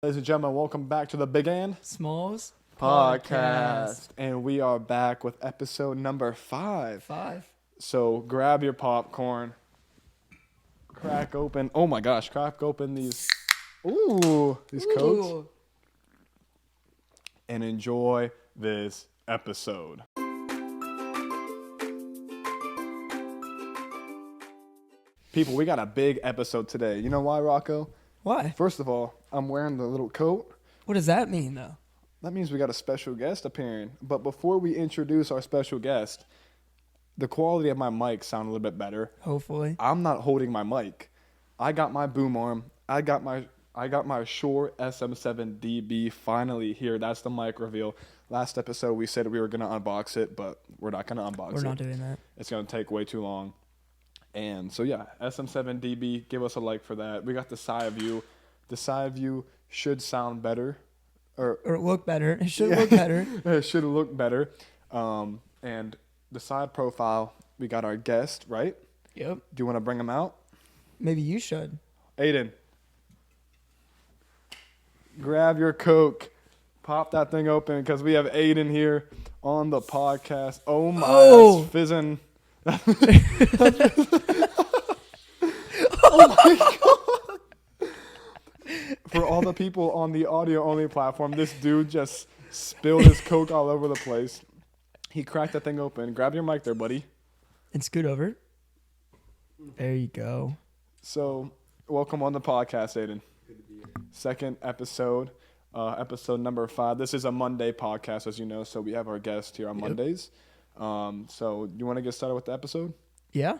Ladies and gentlemen, welcome back to the Big and Smalls Podcast. And we are back with episode number 5. So grab your popcorn, crack open these Cokes, and enjoy this episode. People, we got a big episode today. You know why, Rocco? Why? First of all, I'm wearing the little coat. What does that mean, though? That means we got a special guest appearing. But before we introduce our special guest, the quality of my mic sound a little bit better. Hopefully. I'm not holding my mic. I got my boom arm. I got my Shure SM7DB finally here. That's the mic reveal. Last episode we said we were going to unbox it, but we're not going to unbox it. We're not doing that. It's going to take way too long. And so, yeah, SM7DB, give us a like for that. We got the side view. The side view should sound better. Or look better. It should look better. It should look better. And the side profile, we got our guest, right? Yep. Do you want to bring him out? Maybe you should. Aiden. Grab your Coke. Pop that thing open because we have Aiden here on the podcast. Oh, my. That's fizzing. Oh my God. For all the people on the audio only platform, this dude just spilled his Coke all over the place. He cracked that thing open. Grab your mic there, buddy. And scoot over. There you go. So, welcome on the podcast, Aiden. Good to be here. Second episode, episode number 5. This is a Monday podcast, as you know, so we have our guest here on Mondays. So, you want to get started with the episode? Yeah.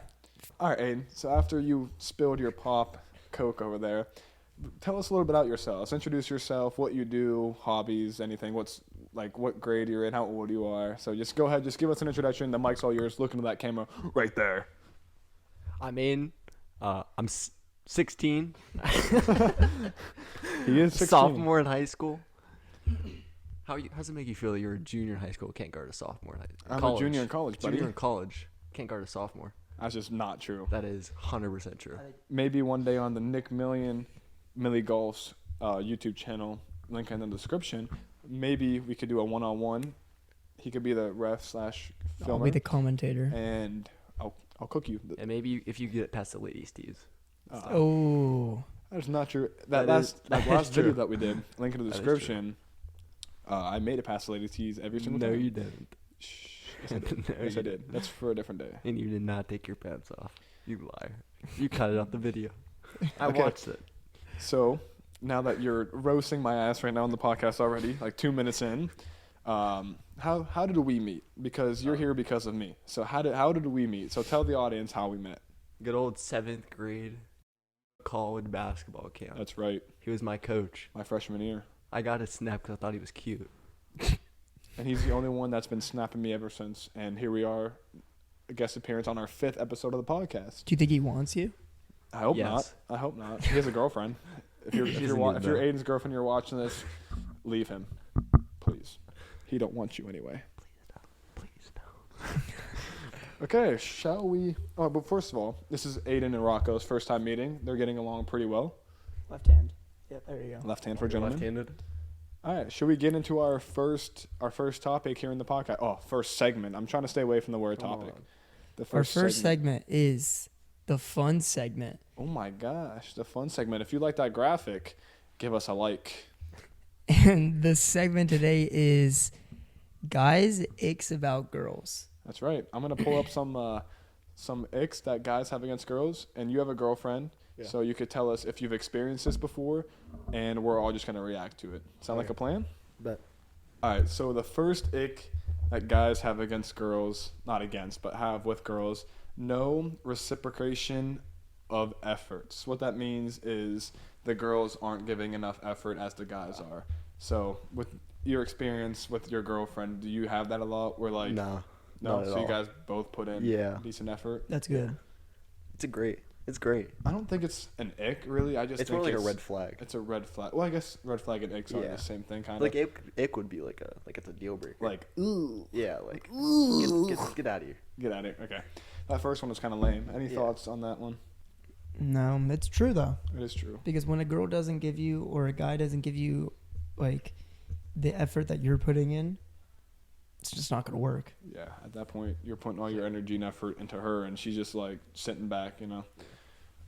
All right, Aiden. So after you spilled your pop Coke over there, tell us a little bit about yourself. Introduce yourself, what you do, hobbies, anything. What grade you're in, how old you are. So just go ahead, just give us an introduction. The mic's all yours. Look into that camera right there. I'm 16. He is 16. Sophomore in high school. How's it make you feel that you're a junior in high school, can't guard a sophomore in high school? I'm a junior in college, buddy. Junior in college, can't guard a sophomore. That's just not true. That is 100% true. Maybe one day on the Nick Millie Golf's YouTube channel, link in the description, maybe we could do a one-on-one. He could be the ref / filmer. I'll be the commentator. And I'll cook you. And maybe if you get past the ladies' tees. That's not true. That last video that we did, link in the description. I made it past the ladies' tees every single time. No, you didn't. Shh. Yes, I did. Yes, I did. That's for a different day. And you did not take your pants off. You liar. You cut it off the video. I Okay. watched it. So, now that you're roasting my ass right now on the podcast already, like 2 minutes in, how did we meet? Because you're here because of me. So how did we meet? So tell the audience how we met. Good old 7th grade college basketball camp. That's right. He was my coach. My freshman year. I got his snap because I thought he was cute. And he's the only one that's been snapping me ever since. And here we are, a guest appearance on our 5th episode of the podcast. Do you think he wants you? I hope Yes. not. I hope not. He has a girlfriend. If you're Aiden's girlfriend, you're watching this, leave him, please. He don't want you anyway. Please no. Okay, shall we? Oh, but first of all, this is Aiden and Rocco's first time meeting. They're getting along pretty well. Left hand. Yep, there you go. Left hand for gentlemen. Left-handed. All right, should we get into our first topic here in the podcast? Oh, first segment. I'm trying to stay away from the word topic. Our first segment is the fun segment. Oh my gosh, the fun segment. If you like that graphic, give us a like. And the segment today is guys' icks about girls. That's right. I'm gonna pull up some icks that guys have against girls, and you have a girlfriend, so you could tell us if you've experienced this before, and we're all just gonna react to it. Sound like a plan? Bet. All right. So the first ick that guys have against girls, not against, but have with girls, no reciprocation of efforts. What that means is the girls aren't giving enough effort as the guys are. So with your experience with your girlfriend, do you have that a lot? Where like No. no, not at so you all. guys both put in decent effort. That's good. It's great. I don't think it's an ick really. I just It's think more like a red flag. It's a red flag. Well, I guess red flag and icks are the same thing kind Like of. ick would be like it's a deal breaker. Like ooh. Yeah, like get out of here. Get out of here. Okay. That first one was kind of lame. Any thoughts on that one? No, it's true though. It is true. Because when a girl doesn't give you or a guy doesn't give you like the effort that you're putting in, it's just not gonna work. Yeah, at that point, you're putting all your energy and effort into her, and she's just like sitting back, you know.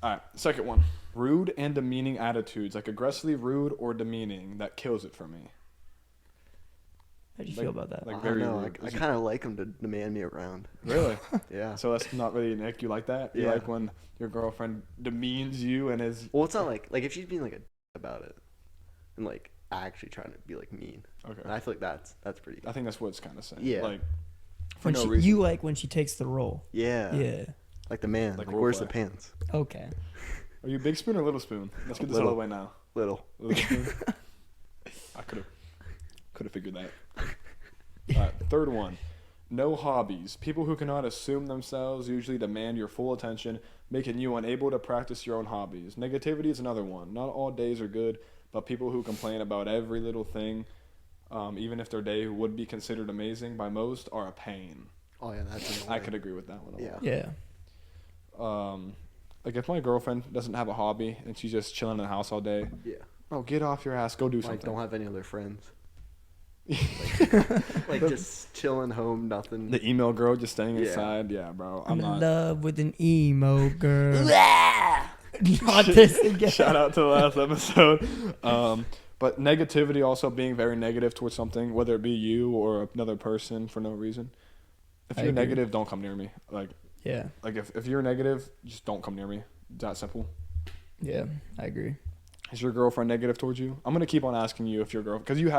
All right, second one. Rude and demeaning attitudes, like aggressively rude or demeaning, that kills it for me. How do you feel about that? Like I very don't know. rude. I kind of like him to demand me around. Really? Yeah. So that's not really an ick. You like that? You Yeah. like when your girlfriend demeans you and is Well, it's not like if she's being like a about it, and like actually trying to be like mean. okay. And I feel like that's pretty. I think that's what it's kind of saying. Yeah. Like for When no reason. you like when she takes the role. Yeah. Yeah. Like the man. Like Like, role where's play. the pants? Okay. Are you big spoon or little spoon? Let's get this out of the way now. Little. Little spoon. I could have figured that. All right, third one. No hobbies. People who cannot assume themselves usually demand your full attention, making you unable to practice your own hobbies. Negativity is another one. Not all days are good, but people who complain about every little thing, even if their day would be considered amazing by most, are a pain. Oh yeah, that's. Annoying. I could agree with that one a lot. Yeah. Yeah. Like if my girlfriend doesn't have a hobby and she's just chilling in the house all day, Yeah. bro, get off your ass, go do Like something. don't have any other friends. Like just chilling home, nothing. The email girl just staying Yeah. inside. Yeah, bro. I'm I'm in not. love with an emo girl. Not this again. Shout out to the last episode. But negativity also being very negative towards something, whether it be you or another person for no reason. If I you're agree. negative, don't come near me. Like Yeah. if you're negative, just don't come near me. It's that simple. Yeah. I agree. Is your girlfriend negative towards you? I'm gonna keep on asking you if your girlfriend, because you're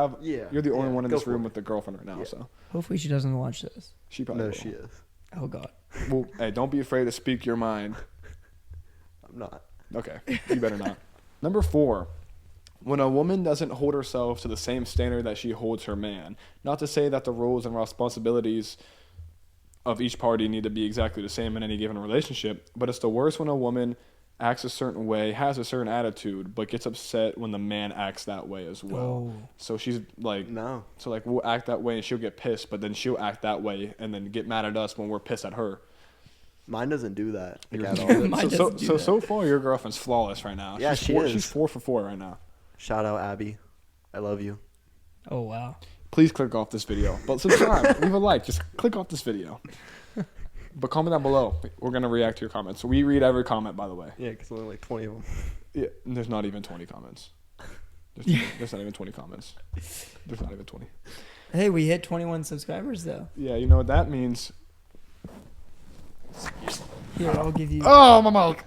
the only one in Go this for room it. with the girlfriend right now. Yeah. So Hopefully she doesn't watch this. she probably No, will. she is. Oh God. Well, hey, don't be afraid to speak your mind. I'm not. Okay, you better not. Number 4, when a woman doesn't hold herself to the same standard that she holds her man. Not to say that the roles and responsibilities of each party need to be exactly the same in any given relationship, but it's the worst when a woman acts a certain way, has a certain attitude, but gets upset when the man acts that way as well. Oh. So she's like, No. so like we'll act that way and she'll get pissed, but then she'll act that way and then get mad at us when we're pissed at her. Mine doesn't do that. Like, Yours at doesn't. all. Mine so doesn't do so that. far your girlfriend's flawless right now. Yeah, she's she four, is. She's 4 for 4 right now. Shout out Abby. I love you. Oh wow. Please click off this video. But subscribe, leave a like. Just click off this video. But comment down below. We're gonna react to your comments. We read every comment, by the way. Yeah, because only like 20 of them. Yeah, and there's not even 20 comments. There's not even 20 comments. There's not even 20. Hey, we hit 21 subscribers though. Yeah, you know what that means? Here, I'll give you Oh, my mic.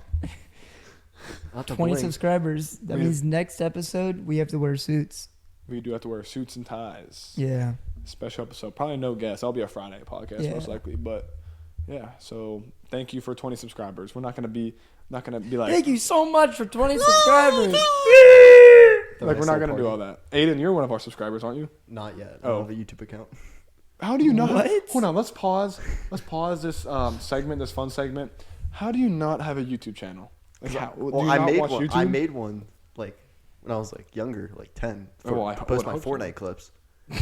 Not the 20 bling. subscribers. That We- means next episode we have to wear suits. We do have to wear suits and ties. Yeah. Special episode. Probably no guests. I'll be a Friday podcast Yeah. most likely. But yeah, so thank you for 20 subscribers. We're not gonna be like Thank you so much for 20 subscribers. The like we're nice not little gonna do party. all that. Aiden, you're one of our subscribers, aren't you? Not yet. I Oh. don't have a YouTube account. How do you not? What? Hold on. Let's pause. Let's pause this segment. This fun segment. How do you not have a YouTube channel? Like, how, do Well, you I not made watch one. YouTube? I made one like when I was like younger, like 10, Oh, well, I to post would my hope so. Fortnite clips.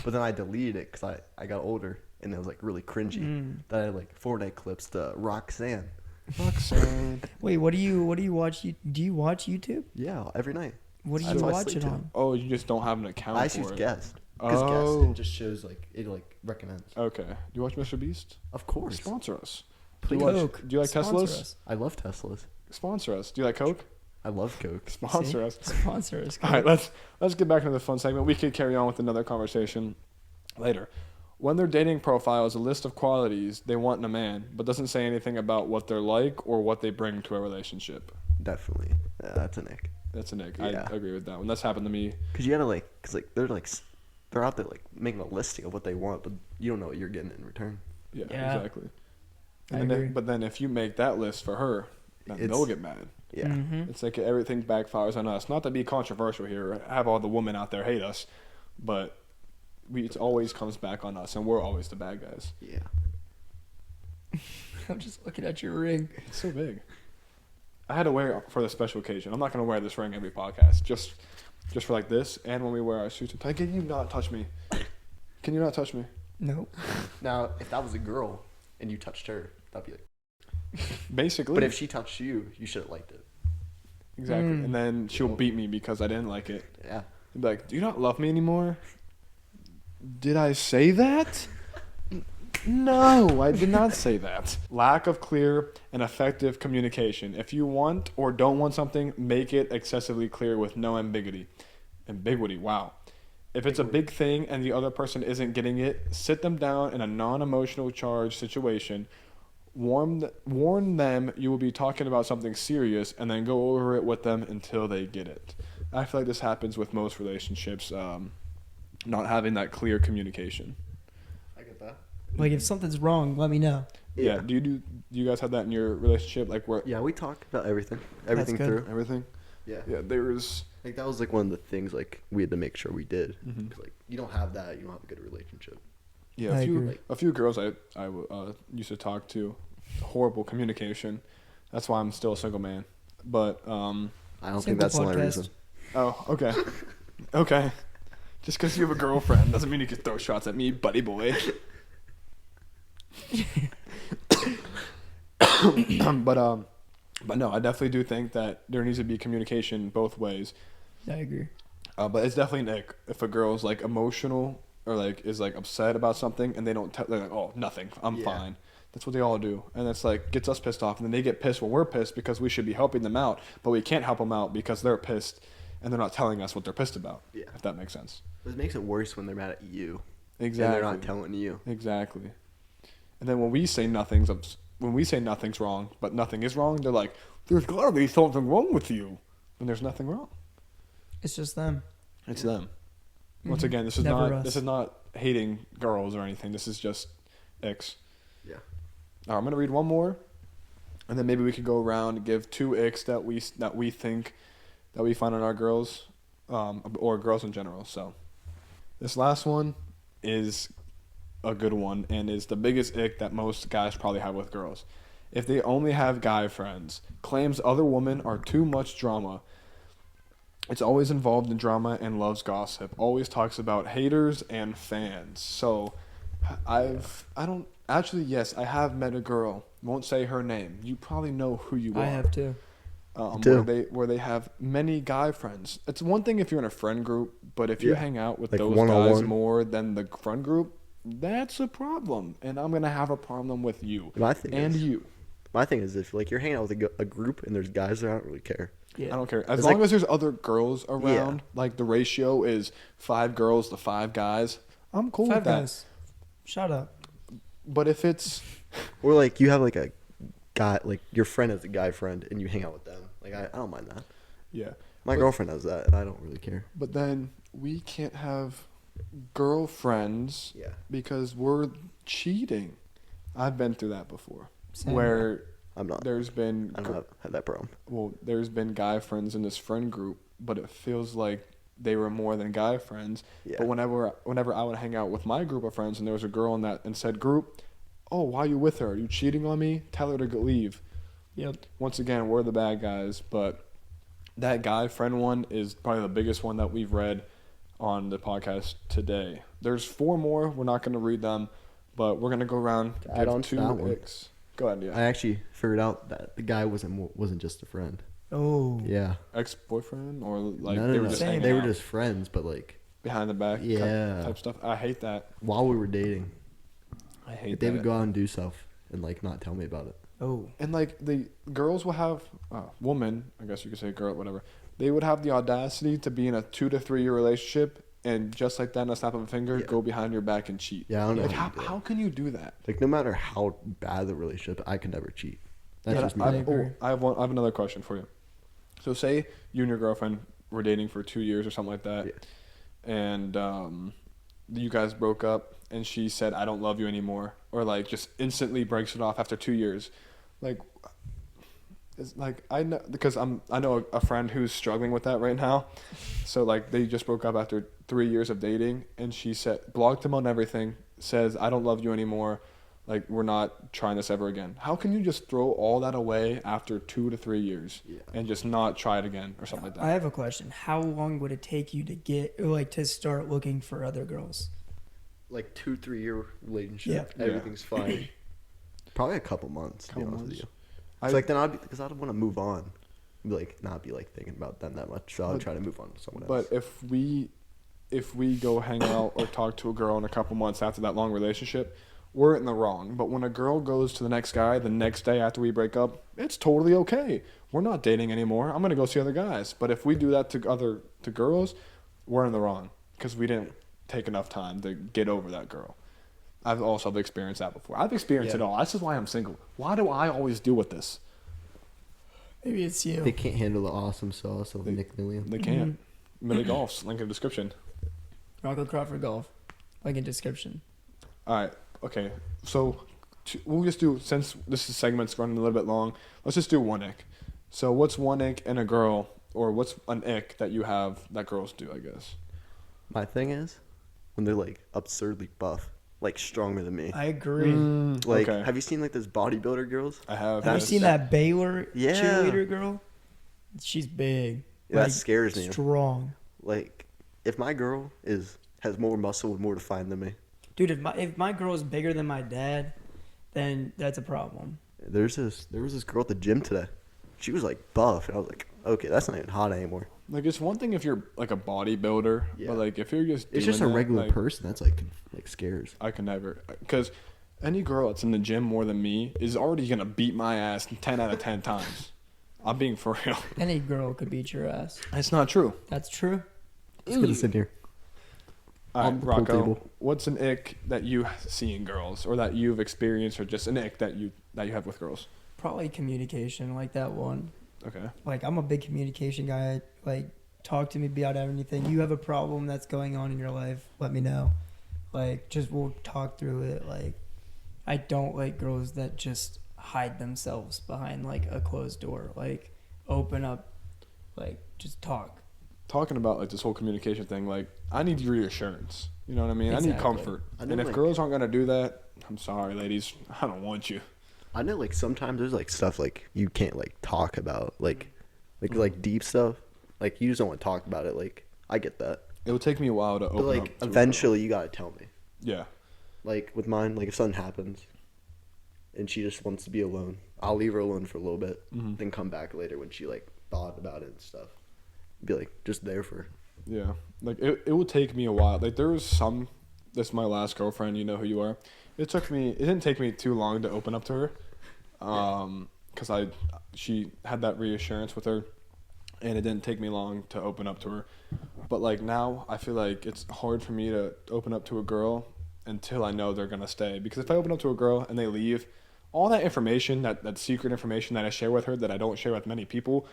But then I deleted it because I got older and it was like really cringy. Mm. That I had like Fortnite clips to Roxanne. Roxanne. Wait, what do you watch? Do you watch YouTube? Yeah, every night. What do That's you what I watch sleep it to. on? Oh, you just don't have an account I just for use it. guest. Because Oh. guest, it just shows like it like recommends. Okay. Do you watch Mr. Beast? Of course. Sponsor us. Please. Do you, Coke. do you like Sponsor Teslas? us. I love Teslas. Sponsor us. Do you like Coke? I love Coke. Sponsor us. Sponsor us. All right, let's get back into the fun segment. We could carry on with another conversation later. When their dating profile is a list of qualities they want in a man, but doesn't say anything about what they're like or what they bring to a relationship. Definitely. Yeah, that's an ick. That's an ick. Yeah. I agree with that one. That's happened to me. Because you gotta like, cause like they're out there like making a listing of what they want, but you don't know what you're getting in return. Yeah, Yeah. exactly. I And then, agree. but then if you make that list for her, then It's- they'll get mad. Yeah. Mhm. It's like everything backfires on us. Not to be controversial here, have all the women out there hate us, but it always comes back on us, and we're always the bad guys. Yeah. I'm just looking at your ring. It's so big. I had to wear it for the special occasion. I'm not gonna wear this ring every podcast, just for like this, and when we wear our suits and ties. Can you not touch me? Can you not touch me? Nope. Now, if that was a girl and you touched her, that'd be like. Basically. But if she touched you, you should have liked it. Exactly. Mm. And then she'll beat me because I didn't like it. Yeah. I'd be like, do you not love me anymore? Did I say that? No, I did not say that. Lack of clear and effective communication. If you want or don't want something, make it excessively clear with no ambiguity. Ambiguity, wow. If it's a big thing and the other person isn't getting it, sit them down in a non-emotional charged situation. Warn them you will be talking about something serious, and then go over it with them until they get it. I feel like this happens with most relationships, not having that clear communication. I get that. Like if something's wrong, let me know. Yeah. Do you guys have that in your relationship? Like where Yeah, we talk about everything good. through. everything? Yeah. Yeah. There's. Like that was like one of the things like we had to make sure we did. Mhm. 'Cause, like you don't have that, you don't have a good relationship. Yeah. I agree. A few girls I used to talk to. Horrible communication. That's why I'm still a single man. But I don't think Simple that's the only podcast. reason. oh, okay. Okay. Just because you have a girlfriend doesn't mean you can throw shots at me, buddy boy. But no, I definitely do think that there needs to be communication both ways. I agree. But it's definitely an ick if a girl's like emotional or like is like upset about something and they don't tell. They're like, oh, nothing, I'm Yeah. fine. That's what they all do, and it's like gets us pissed off, and then they get pissed when we're pissed because we should be helping them out, but we can't help them out because they're pissed, and they're not telling us what they're pissed about. Yeah. If that makes sense. It makes it worse when they're mad at you. Exactly. And they're not telling you. Exactly. And then when we say nothing's wrong, but nothing is wrong, they're like, "There's gotta be something wrong with you," when there's nothing wrong. It's just them. It's them. Once Mhm. again, this is Never not us. this is not hating girls or anything. This is just icks. Yeah. All right, I'm gonna read one more, and then maybe we could go around and give two icks that we think that we find in our girls, or girls in general. So, this last one is a good one and is the biggest ick that most guys probably have with girls. If they only have guy friends, claims other women are too much drama. It's always involved in drama and loves gossip. Always talks about haters and fans. So, I have met a girl. Won't say her name. You probably know who you are. I have too. too. Where they have many guy friends. It's one thing if you're in a friend group, but if you Yeah. hang out with Like those one-on-one. guys more than the friend group, that's a problem. And I'm gonna have a problem with you My thing and is, you. my thing is if like you're hanging out with a group and there's guys there, I don't really care. Yeah. I don't care as It's long like- as there's other girls around. Like the ratio is 5 girls to 5 guys. I'm cool Five with that. guys. Shut up. But if it's Or like you have like a guy, like your friend has a guy friend and you hang out with them. Like I don't mind that. yeah, My But- girlfriend has that and I don't really care. but then we can't have girlfriends Yeah. because we're cheating. I've been through that before. Same. Where I'm not. there's been I don't have that problem. there's been guy friends in this friend group, but it feels like they were more than guy friends. Yeah. But whenever I would hang out with my group of friends and there was a girl in that and said group, oh, why are you with her? Are you cheating on me? Tell her to leave. Yep. Once again, we're the bad guys, but that guy friend one is probably the biggest one that we've read on the podcast today. There's 4 more. We're not going to read them, but we're going to go around To add on to 2 that one. icks. Go ahead, yeah. I actually figured out that the guy wasn't just a friend. Oh. Yeah. Ex-boyfriend or like no, they no, were no. just Same. hanging They were out just friends, but like behind the back Yeah. type stuff. I hate that. while we were dating, I hate they that. would go out and do stuff and like not tell me about it. Oh. And like the girls will have woman, I guess you could say girl, whatever. They would have the audacity to be in a 2 to 3 year relationship and just like that, in a snap of a finger, Yeah. go behind your back and cheat. Yeah, I don't know. Like how you do how that. can you do that? Like no matter how bad the relationship, I could never cheat. That's Yeah, just me. I agree. I have another question for you. So say you and your girlfriend were dating for 2 years or something like that, and you guys broke up, and she said, "I don't love you anymore," or like just instantly breaks it off after 2 years. Like, it's like I know because I know a friend who's struggling with that right now. So like they just broke up after 3 years of dating, and she said blocked him on everything. Says, "I don't love you anymore. Like we're not trying this ever again." How can you just throw all that away after 2 to 3 years Yeah. and just not try it again or something like I that? have a question. How long would it take you to get like to start looking for other girls? Like 2-3 year relationship, Yeah. everything's fine. Probably a couple months. To be Couple honest with months. you. It's like then because I don't want to move on. like not be like thinking about them that much. So I'll try to move on to someone else. But if we go hang out or talk to a girl in a couple months after that long relationship, we're in the wrong. But when a girl goes to the next guy the next day after we break up, it's totally okay. We're not dating anymore. I'm gonna go see other guys. But if we do that to girls, we're in the wrong because we didn't take enough time to get over that girl. I've also experienced that before. I've experienced it all. This is why I'm single. Why do I always deal with this? Maybe it's you. They can't handle the awesome sauce of Nick Millian. They can't. Mini golfs. Link in the description. Rocco Crawford Golf. Like in description. All right. Okay. So we'll just do, since this segment's running a little bit long, let's just do one ick. So what's one ick in a girl, or what's an ick that you have that girls do, I guess? My thing is when they're like absurdly buff, like stronger than me. I agree. Like, okay. have you seen like those bodybuilder girls? I have. Have you seen that Baylor Yeah. cheerleader girl? She's big. Yeah, Like, that scares me. Strong. Like, if my girl has more muscle and more defined than me, Dude, if my girl is bigger than my dad, then that's a problem. there was this girl at the gym today. She was like buff, and I was like, okay, that's not even hot anymore. Like, it's one thing if you're like a bodybuilder, Yeah. but like if you're just It's doing just a that, regular like, person that's like scares. I can never, because any girl that's in the gym more than me is already gonna beat my ass 10 out of 10 times. I'm being for real. Any girl could beat your ass. It's not true. That's true. Let's get this in here. All On right, the pool Rocco, table. what's an ick that you see in girls, or that you've experienced, or just an ick that you have with girls? Probably communication, like that one. Okay. Like, I'm a big communication guy. Like, talk to me about anything. You have a problem that's going on in your life, let me know. Like, just we'll talk through it. Like, I don't like girls that just hide themselves behind like a closed door. Like, open up, like, just talk. Talking about like this whole communication thing, like, I need reassurance. You know what I mean? I need Exactly. comfort. I know, And if like- girls aren't gonna do that, I'm sorry, ladies. I don't want you. I know, like sometimes there's like stuff like you can't like talk about, like deep stuff. Like you just don't want to talk about it. Like I get that, It would take me a while to but open like up. To a girl. eventually you gotta tell me. Yeah. Like with mine, like if something happens, and she just wants to be alone, I'll leave her alone for a little bit, Mhm. then come back later when she like thought about it and stuff. Be like just there for her. Yeah, like it would take me a while. Like there was some, this is my last girlfriend. You know who you are. It didn't take me too long to open up to her, because she had that reassurance with her, and it didn't take me long to open up to her. But like now, I feel like it's hard for me to open up to a girl until I know they're gonna stay. Because if I open up to a girl and they leave, all that information, that secret information that I share with her that I don't share with many people,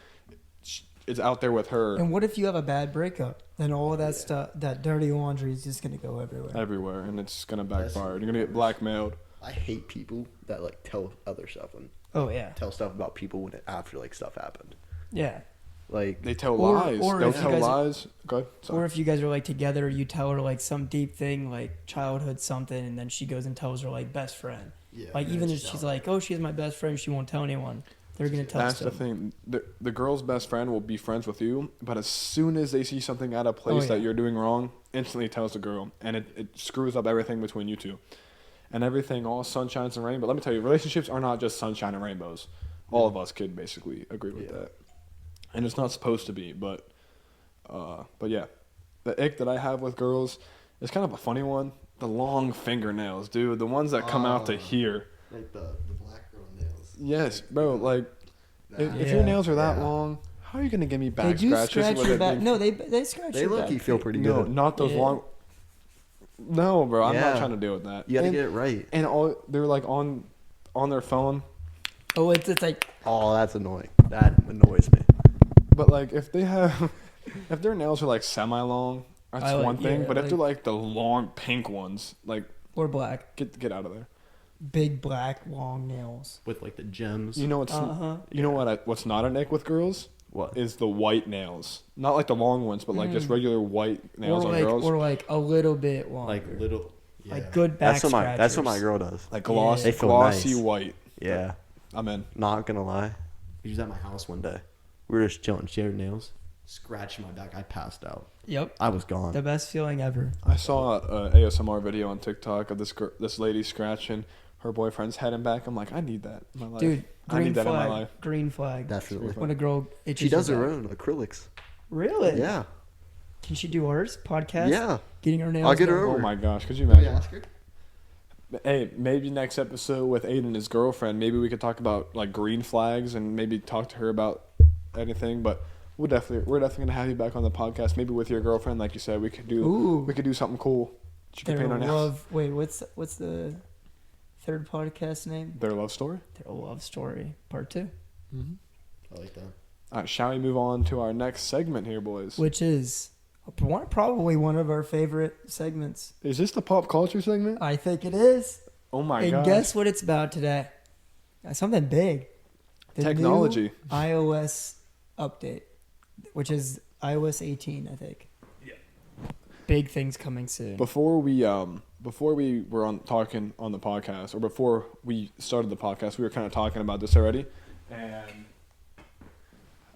it's out there with her. And what if you have a bad breakup? Then all of that stuff, that dirty laundry is just going to go everywhere. And it's gonna backfire. You're gonna get blackmailed. I hate people that like tell other stuff and Oh, yeah. tell stuff about people when after like stuff happened. Yeah. Like They tell Or- lies. or They'll if you tell guys- lies. Go ahead. Sorry. Or if you guys are like together, you tell her like some deep thing, like childhood something, and then she goes and tells her like best friend. yeah, Like even if she's like, oh, she's my best friend, she won't tell anyone. They're gonna tell That's the stuff. thing. The girl's best friend will be friends with you, but as soon as they see something out of place that yeah. you're doing wrong, instantly tells the girl, and it screws up everything between you two. And everything, all sunshines and rainbows. Let me tell you, relationships are not just sunshine and rainbows. All of us could basically agree with that, and it's not supposed to be. But yeah, the ick that I have with girls is kind of a funny one. The long fingernails, dude. The ones that come out to here. like the black girl nails. Yes, bro. Like, if your Yeah. nails are that Yeah. long, how are you gonna give me They back do scratches scratch with your it back. being- No, they scratch They your look back. you feel pretty No, good. not those Yeah. long. No, bro. I'm not Yeah. trying to deal with that. You gotta and, get it right. And all they're like on their phone, Oh, it's like Oh, that's annoying. That annoys me. but like if they have, if their nails are like semi long, that's I like- one thing. yeah, But if like- they're like the long pink ones, like or black, get out of there. big black long nails. With like the gems. You know what's Uh-huh. you know what's not a nick with girls What? is the white nails. Not like the long ones, but like just regular white nails on girls. Or like a little bit longer. Like little. Yeah. Like good back That's what scratchers. my girl does. Like Yeah. glossy, They feel glossy nice. white. Yeah. I'm in. Not gonna lie. She was at my house one day. We were just chilling. She had her nails. Scratching my back. I passed out. Yep. I was gone. The best feeling ever. I saw a ASMR video on TikTok of this lady scratching her boyfriend's head and back. I'm like, I need that in my life. Dude, I Green need that in my flag. life. Green flag. Definitely. When a girl itches She does your her back. own acrylics. Really? Yeah. Can she do ours? Podcast? Yeah. Getting her nails I'll get her done? over. Oh my gosh, could you Let me imagine? ask her. Hey, maybe next episode with Aiden and his girlfriend, maybe we could talk about like green flags and maybe talk to her about anything. But we're definitely gonna have you back on the podcast. Maybe with your girlfriend, like you said, we could do something cool. She could Their paint our nails. love. Wait, what's the third podcast name? Their love story. Their love story, part 2. Mm-hmm. I like that. All right, shall we move on to our next segment here, boys? Which is probably one of our favorite segments. Is this the pop culture segment? I think it is. Oh my And god! guess what it's about today? Something big. The Technology. new iOS update, which is iOS 18, I think. Yeah. Big things coming soon. Before we were talking on the podcast, or before we started the podcast, we were kind of talking about this already, and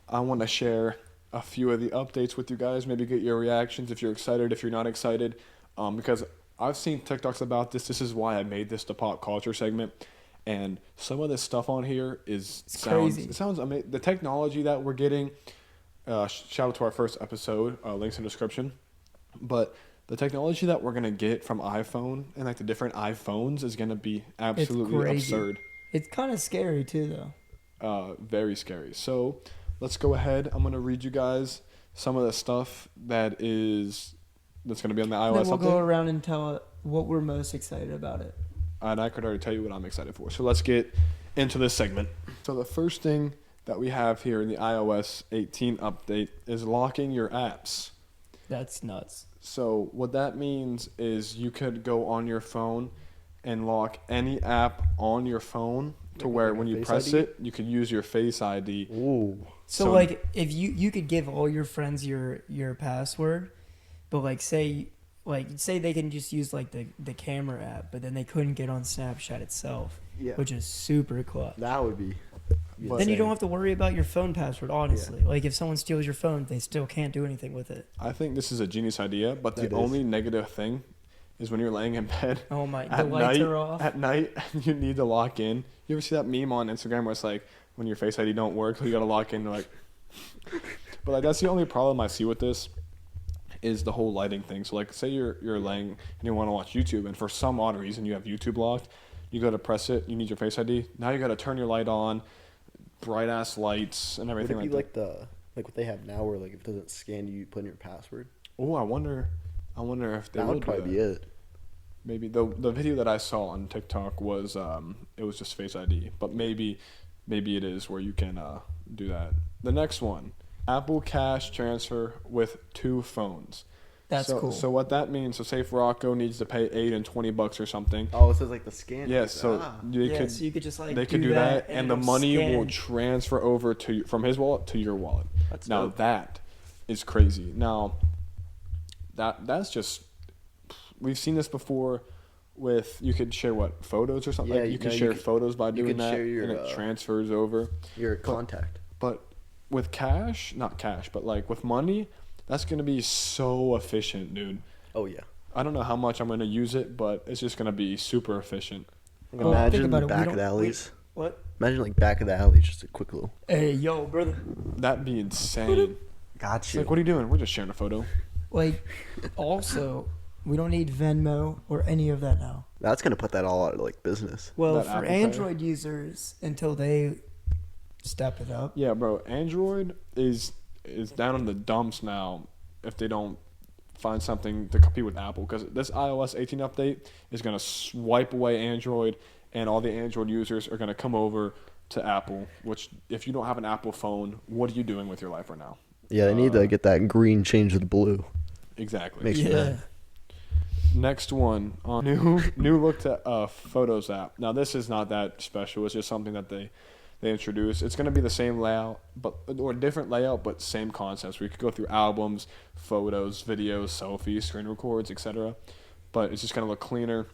I want to share a few of the updates with you guys. Maybe get your reactions if you're excited, if you're not excited, because I've seen TikToks about this. This is why I made this the pop culture segment, and some of this stuff on here sounds crazy. It sounds amazing. The technology that we're getting. Shout out to our first episode. Links in the description. But the technology that we're gonna get from iPhone and like the different iPhones is gonna be absolutely crazy. absurd. It's kind of scary too, though. Very scary. So let's go ahead. I'm gonna read you guys some of the stuff that's gonna be on the iOS Then we'll update. go around and tell what we're most excited about it. And I could already tell you what I'm excited for. So let's get into this segment. So the first thing that we have here in the iOS 18 update is locking your apps. That's nuts. So what that means is you could go on your phone and lock any app on your phone to Like where a when you Face press ID? it, you could use your Face ID. Ooh. So like, if you could give all your friends your password, but like say they can just use like the camera app, but then they couldn't get on Snapchat itself, Yeah. which is super clutch. That would be. But- Then you don't have to worry about your phone password, honestly. Like, if someone steals your phone, they still can't do anything with it. I think this is a genius idea, but the That is. only negative thing is when you're laying in bed Oh my, the at lights night, are off. at night, you need to lock in. You ever see that meme on Instagram where it's like, when your Face ID don't work, you gotta lock in, like... But like that's the only problem I see with this is the whole lighting thing. So like say you're laying and you want to watch YouTube and for some odd reason you have YouTube locked, you go to press it, you need your Face ID. Now you got to turn your light on, bright ass lights and Would everything it be like that. like what they have now, where like if it doesn't scan you, put in your password? Oh, I wonder if they That will would do probably that. be it. Maybe the video that I saw on TikTok was it was just Face ID, but maybe it is where you can do that. The next one, Apple Cash transfer with 2 phones. That's cool. So what that means? So say if Rocco needs to pay Aiden $20 or something. Oh, it says like the scan. Yes, so Yeah, so you could just like they could do that, and the it'll money scan. will transfer over from his wallet to your wallet. That's Now dope. that is crazy. Now that's just we've seen this before. With you could share photos or something. Yeah, like you you can know, share you could- photos by you doing could that, share your, and it transfers over. Your contact. But with cash, not cash, but like with money, that's gonna be so efficient, dude. Oh yeah. I don't know how much I'm gonna use it, but it's just gonna be super efficient. Well, Imagine think about the it, we back don't- of the alleys. What? Imagine like back of the alleys, just a quick little. Hey, yo, brother. That'd be insane. Got It's like, what are you doing? We're just sharing a photo. Like, also, we don't need Venmo or any of that now. That's gonna put that all out of like business. Well, That for Apple Pay? Android users, until they step it up. Yeah, bro. Android is down in the dumps now if they don't find something to compete with Apple, because this iOS 18 update is gonna swipe away Android, and all the Android users are gonna come over to Apple. Which, if you don't have an Apple phone, what are you doing with your life right now? Yeah, they need to get that green changed to blue. Exactly. Makes you Yeah. mad. Next one, new look to Photos app. Now this is not that special. It's just something that they introduced. It's going to be the same layout, or different layout, but same concepts. We could go through albums, photos, videos, selfies, screen records, etc. But it's just going to look cleaner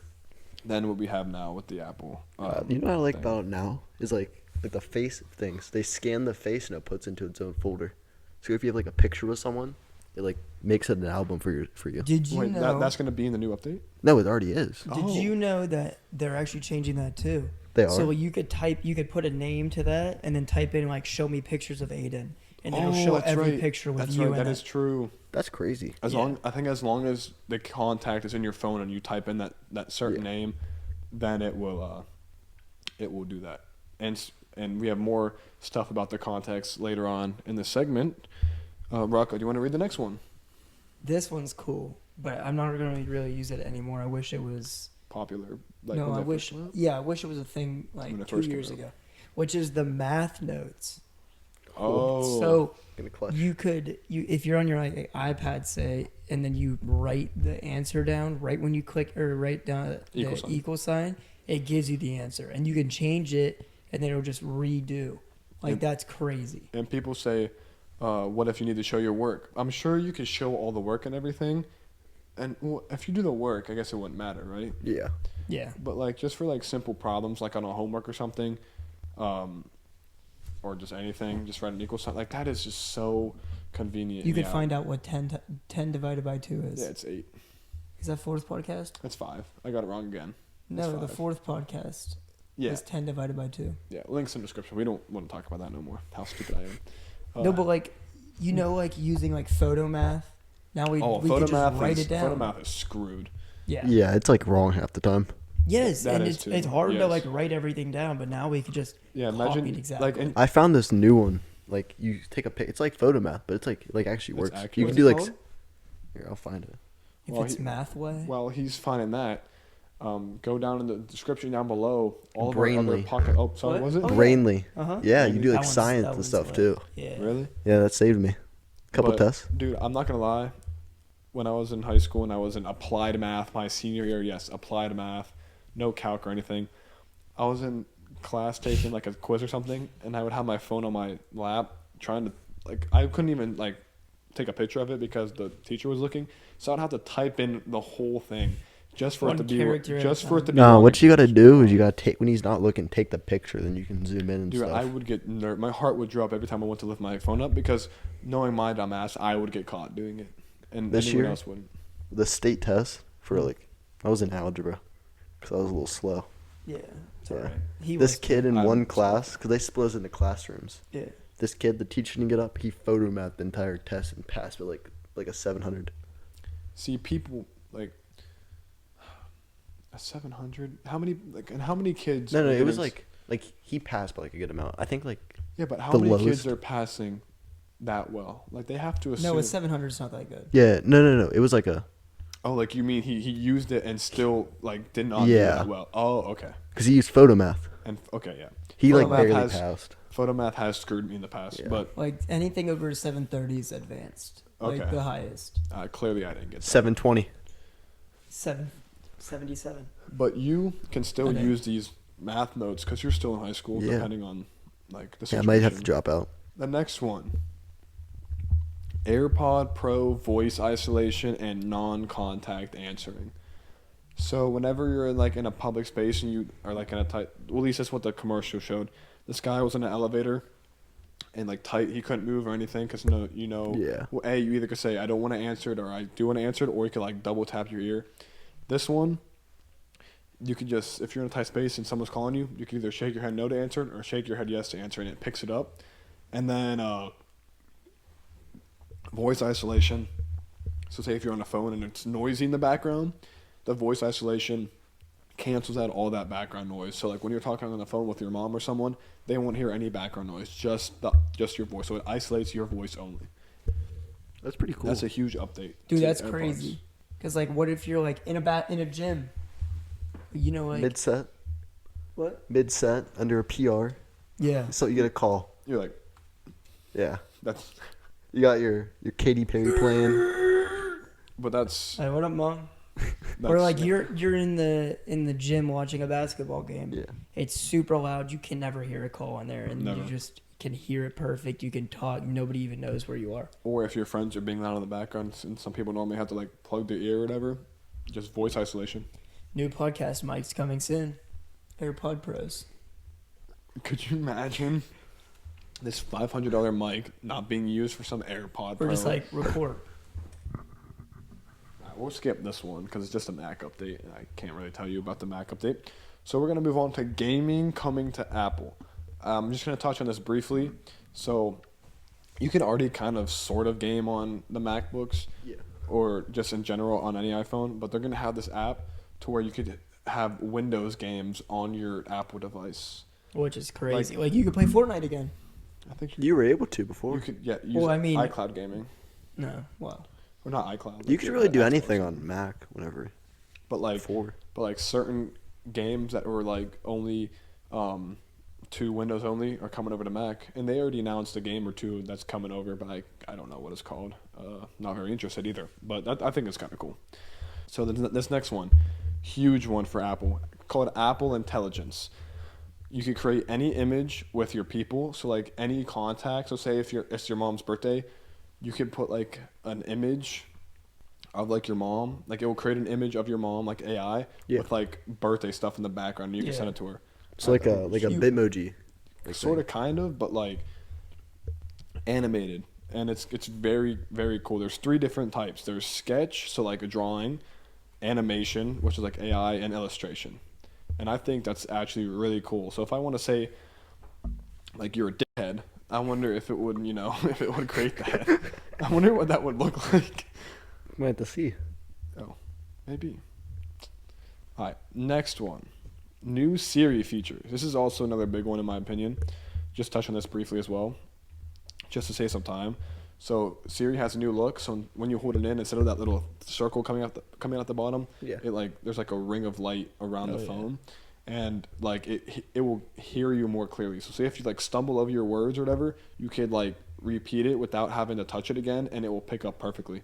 than what we have now with the Apple. You know what I like thing. about it now is like the face things. They scan the face and it puts into its own folder. So if you have like a picture with someone, it like makes it an album for you. Did you Wait, know? that's going to be in the new update? No, it already is. Did Oh. you know that they're actually changing that too? They are. So you could put a name to that and then type in like show me pictures of Aiden, and it'll show that's every right. picture with That's you right. in That it. is true. That's crazy. As long as the contact is in your phone and you type in that certain name, then it will do that. And we have more stuff about the contacts later on in the segment. Rocco, do you want to read the next one? This one's cool, but I'm not going to really use it anymore. I wish it was Popular. no. I wish it was a thing When like it 2 first years came out. ago, which is the math notes. Oh. So In the clutch. if you're on your like, iPad, say, and then you write the answer down right when you click or write down the equal sign, it gives you the answer, and you can change it, and then it'll just redo. Like that's crazy. And people say, what if you need to show your work? I'm sure you could show all the work and everything. And well, if you do the work, I guess it wouldn't matter, right? Yeah. Yeah. But like just for like simple problems, like on a homework or something, or just anything, just write an equal sign. Like that is just so convenient. You could find out what 10 divided by 2 is. Yeah, it's 8. Is that fourth podcast? It's 5. I got it wrong again. No, the 5. fourth podcast Yeah. is 10 divided by 2. Yeah. Links in the description. We don't want to talk about that no more. How stupid I am. No, but like, like using like photo math. Now we can just write it down. Photo math is screwed. Yeah. Yeah, it's like wrong half the time. Yes, That and is too. it's hard to Yes. like write everything down, but now we could just Imagine copy it exactly. like and I found this new one. Like you take a pic. It's like photo math, but it's like actually It's works. accurate. You What's can do it like. called? Here, I'll find it. if well, it's math way. while he's finding that, go down in the description down below. All of our other Brainly. pocket. Oh, sorry, What? was it? Oh, yeah. Brainly. Uh-huh. Yeah, you do That like one's- science that and one's stuff lit. too. Yeah. Really? Yeah, that saved me. Couple But, tests. Dude, I'm not gonna lie. When I was in high school and I was in applied math, my senior year, yes, applied math, no calc or anything. I was in class taking like a quiz or something, and I would have my phone on my lap trying to I couldn't even take a picture of it because the teacher was looking, so I'd have to type in the whole thing just for One it to be character at a just for it to be. No, wrong. what you gotta do is you gotta take when he's not looking, take the picture, then you can zoom in and Dude, stuff. I would get my heart would drop every time I went to lift my phone up because knowing my dumb ass, I would get caught doing it, and This anyone year? else wouldn't. The state test for I was in algebra because I was a little slow. Yeah. It's Yeah. alright. He This was kid in I one was- class, because they split us into classrooms. Yeah. This kid, the teacher didn't get up. He photo mapped the entire test and passed with like a 700. See, people a 700. How many kids? No, are it was getting like he passed by like a good amount. I think yeah, but how the many kids lowest. are passing that well? Like they have to assume. No, a 700 is not that good. yeah, no. It was like a Oh, like you mean he used it and still did not do Yeah. that well. Oh, okay. because he used photo math. And okay, yeah. He Photo like math barely has- passed. Photo math has screwed me in the past, Yeah. but Like anything over 730 is advanced. Like Okay. the highest. clearly I didn't get that. 720. 777. But you can still Okay. use these math notes because you're still in high school, Yeah. depending on the Yeah, I situation. might have to drop out. The next one. AirPod Pro voice isolation and non-contact answering. So whenever you're in a public space and you are in a tight, well, at least that's what the commercial showed. This guy was in an elevator, and tight, he couldn't move or anything because Yeah. Well, you either could say I don't want to answer it or I do want to answer it, or you could double tap your ear. This one, you could just, if you're in a tight space and someone's calling you, you can either shake your head no to answer it or shake your head yes to answer it, and it picks it up. And then voice isolation. So say if you're on a phone and it's noisy in the background, the voice isolation cancels out all that background noise. So when you're talking on the phone with your mom or someone, they won't hear any background noise, just your voice. So it isolates your voice only. That's pretty cool. That's a huge update. Dude, to that's AirPods. crazy. Because what if you're in a gym? mid set, What? under a PR. Yeah. So you get a call. You're like, Yeah. that's, You got your Katy Perry playing. but that's Hey, what up, mom? that's Or you're in the gym watching a basketball game. Yeah. It's super loud. You can never hear a call in there, and Never. you just can hear it perfect. You can talk. Nobody even knows where you are. Or if your friends are being loud in the background, and some people normally have to plug their ear or whatever, just voice isolation. New podcast mics coming soon. AirPod Pros. Could you imagine this $500 mic not being used for some AirPod Or Pro? just record. we'll skip this one because it's just a Mac update, and I can't really tell you about the Mac update. So we're gonna move on to gaming coming to Apple. I'm just gonna touch on this briefly. So you can already kind of sort of game on the MacBooks, or just in general on any iPhone, but they're gonna have this app to where you could have Windows games on your Apple device. Which is crazy. Like you could play Fortnite again. I think You were able to before. you could use iCloud gaming, No. Wow. or not iCloud. You could really do Apple anything Store. on Mac whenever. But like Before. But like certain games that were like only to Windows only are coming over to Mac, and they already announced a game or two that's coming over, but I don't know what it's called. Not very interested either, but I think it's kind of cool. So this next one, huge one for Apple, called Apple Intelligence. You could create any image with your people, so like any contact. So say if it's your mom's birthday, you could put like an image of like your mom, like it will create an image of your mom, like AI, with like birthday stuff in the background, and you can send it to her. So like a Bitmoji. Sort of, kind of, but like animated, and it's very, very cool. There's 3 different types. There's sketch, so like a drawing, animation, which is like AI, and illustration. And I think that's actually really cool. So if I want to say like you're a dickhead, I wonder if it would, if it would create that. I wonder what that would look like. Might have to see. Oh, maybe. All right, next one. New Siri features. This is also another big one in my opinion. Just touch on this briefly as well, just to save some time. So Siri has a new look. So when you hold it in, instead of that little circle coming out the bottom, there's like a ring of light around the phone, and like it will hear you more clearly. So say if you like stumble over your words or whatever, you could like repeat it without having to touch it again, and it will pick up perfectly.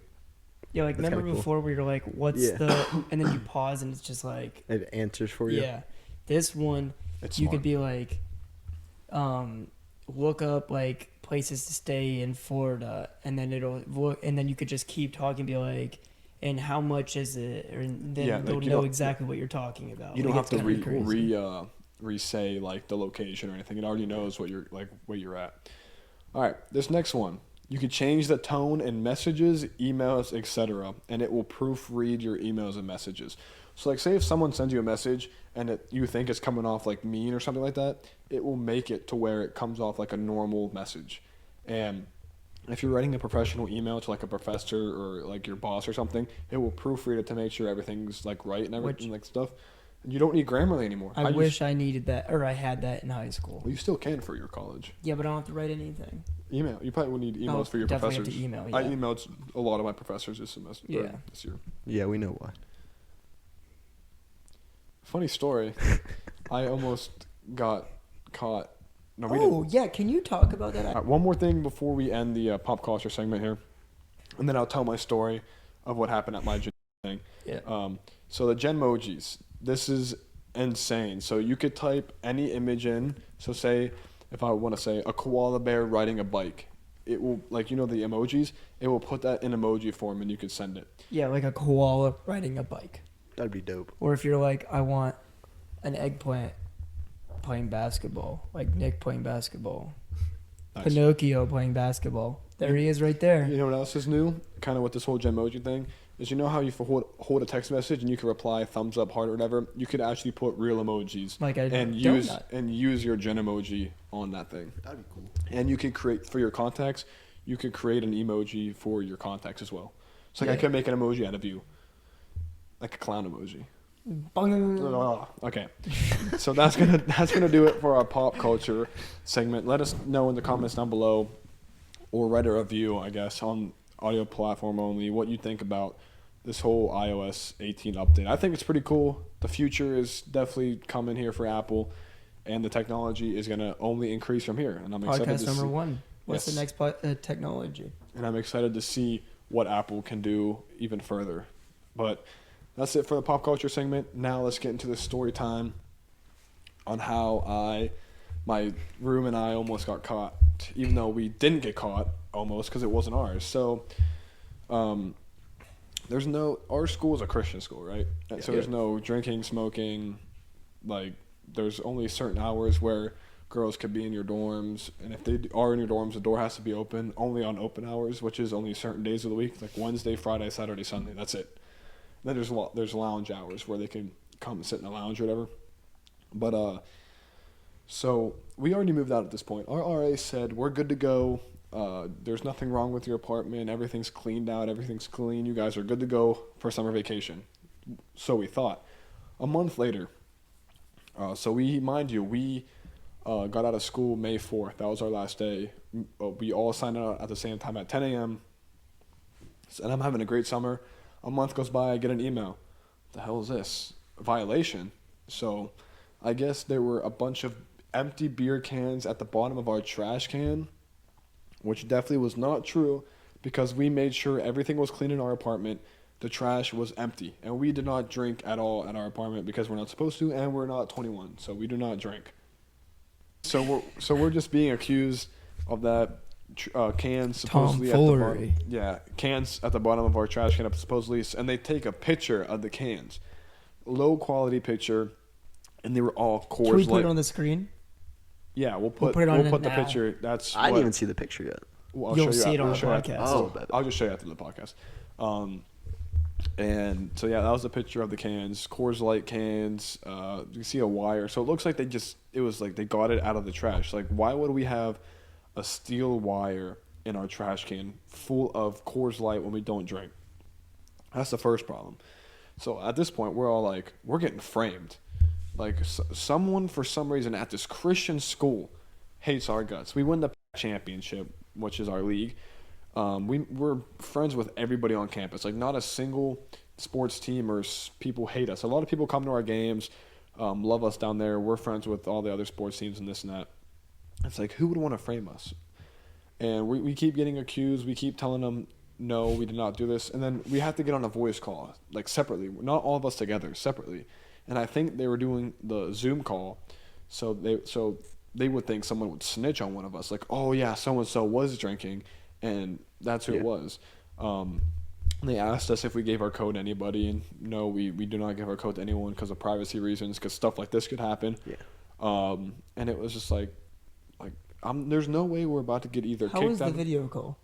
Yeah, like That's remember before where you're like, what's the, and then you pause and it's just like, it answers for you. Yeah, this one It's you smart. could be like, look up like places to stay in Florida, and then it'll look, and then you could just keep talking, and be like, and how much is it, and then they'll know exactly what you're talking about. You don't have to crazy. re-say like the location or anything. It already knows what where you're at. All right, this next one. You can change the tone in messages, emails, etc., and it will proofread your emails and messages. So like say if someone sends you a message and you think it's coming off like mean or something like that, it will make it to where it comes off like a normal message. And if you're writing a professional email to like a professor or like your boss or something, it will proofread it to make sure everything's like right and everything like stuff. And you don't need Grammarly anymore. I wish I needed that, or I had that in high school. Well, you still can for your college. Yeah, but I don't have to write anything. Email. You probably would need emails for your definitely professors. Have to email, I emailed a lot of my professors this semester. Yeah. This year. Yeah, we know why. Funny story. I almost got caught. No, we Oh didn't. yeah, can you talk about that? All right, one more thing before we end the pop culture segment here, and then I'll tell my story of what happened at my gym thing. Yeah. So the Genmojis. This is insane. So you could type any image in. So say if I want to say a koala bear riding a bike, it will the emojis. It will put that in emoji form, and you could send it. Yeah, like a koala riding a bike. That'd be dope. Or if you're like, I want an eggplant playing basketball, like Nick playing basketball, Nice. Pinocchio playing basketball. There he is, right there. You know what else is new? Kind of with this whole Genmoji thing is, you know how you hold a text message and you can reply thumbs up, heart, or whatever. You could actually put real emojis Like a and donut. use your Gen emoji on that thing. That'd be cool. And you could create for your contacts. You could create an emoji for your contacts as well. So like I Yeah. could make an emoji out of you, like a clown emoji. Bung. Okay, so that's gonna do it for our pop culture segment. Let us know in the comments down below, or write a review, I guess, on audio platform only, what you think about this whole iOS 18 update. I think it's pretty cool. The future is definitely coming here for Apple, and the technology is gonna only increase from here. And I'm excited Podcast to number see, 1. What's Yes. the next technology? and I'm excited to see what Apple can do even further. But that's it for the pop culture segment. Now let's get into the story time on how my room and I almost got caught, even though we didn't get caught almost because it wasn't ours. So, our school is a Christian school, right? And so there's no drinking, smoking. Like, there's only certain hours where girls could be in your dorms, and if they are in your dorms, the door has to be open only on open hours, which is only certain days of the week, like Wednesday, Friday, Saturday, Sunday. That's it. Then there's lounge hours where they can come sit in the lounge or whatever. But so we already moved out at this point. Our RA said we're good to go. There's nothing wrong with your apartment. Everything's cleaned out. Everything's clean. You guys are good to go for summer vacation. So we thought. A month later, so we got out of school May 4th. That was our last day. We all signed out at the same time at 10 a.m. And I'm having a great summer. A month goes by, I get an email. What the hell is this? A violation. So I guess there were a bunch of empty beer cans at the bottom of our trash can, which definitely was not true because we made sure everything was clean in our apartment. The trash was empty, and we did not drink at all at our apartment because we're not supposed to, and we're not 21, so we do not drink. So we're just being accused of that. Cans supposedly at the bottom. Yeah, cans at the bottom of our trash can supposedly, and they take a picture of the cans, low quality picture, and they were all Coors Light. Can we put it on the screen? Yeah, we'll put it on the now. picture. I didn't even see the picture yet. Well, You'll see it on the podcast. I'll just show you after the podcast. And so yeah, that was a picture of the cans, Coors Light cans. You can see a wire, so it looks like it was like they got it out of the trash. Like, why would we have a steel wire in our trash can full of Coors Light when we don't drink? That's the first problem. So at this point, we're all like, we're getting framed. Like, someone for some reason at this Christian school hates our guts. We win the championship, which is our league. We're friends with everybody on campus. Like, not a single sports team or people hate us. A lot of people come to our games, love us down there. We're friends with all the other sports teams and this and that. It's like, who would want to frame us? And we keep getting accused. We keep telling them, no, we did not do this. And then we have to get on a voice call, like separately. Not all of us together, separately. And I think they were doing the Zoom call, so they would think someone would snitch on one of us. Like, oh, yeah, so-and-so was drinking, and that's who it was. They asked us if we gave our code to anybody, and no, we do not give our code to anyone because of privacy reasons, because stuff like this could happen. Yeah. And it was just like there's no way we're about to get either kicked out. How was the video call?